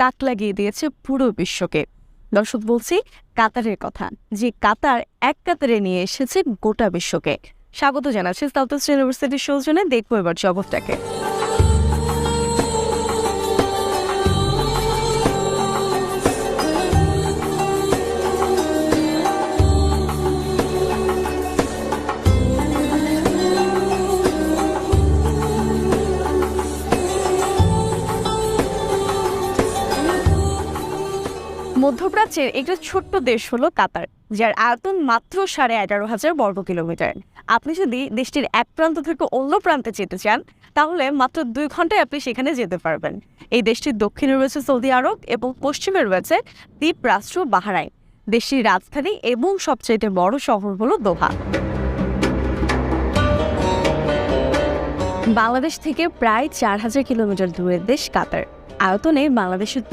তাক লাগিয়ে দিয়েছে পুরো বিশ্বকে। দর্শক, বলছি কাতারের কথা, যে কাতার এক কাতারে নিয়ে এসেছে গোটা বিশ্বকে। স্বাগত জানাচ্ছি সাউথ ওয়েস্ট ইউনিভার্সিটির সৌজন্যে। দেখবো এবার জগৎটাকে। মধ্যপ্রাচ্যের একটা ছোট্ট দেশ হলো কাতার, যার আয়তন মাত্র 11,500 বর্গ কিলোমিটার। আপনি যদি দেশটির এক প্রান্ত থেকে অন্য প্রান্তে যেতে চান, তাহলে মাত্র 2 ঘন্টায় আপনি সেখানে যেতে পারবেন। এই দেশটির দক্ষিণে রয়েছে সৌদি আরব এবং পশ্চিমে রয়েছে দ্বীপ রাষ্ট্র বাহরাইন। দেশটির রাজধানী এবং সবচেয়ে বড় শহর হলো দোহা। বাংলাদেশ থেকে প্রায় 4,000 কিলোমিটার দূরের দেশ কাতার। আয়তনে বাংলাদেশের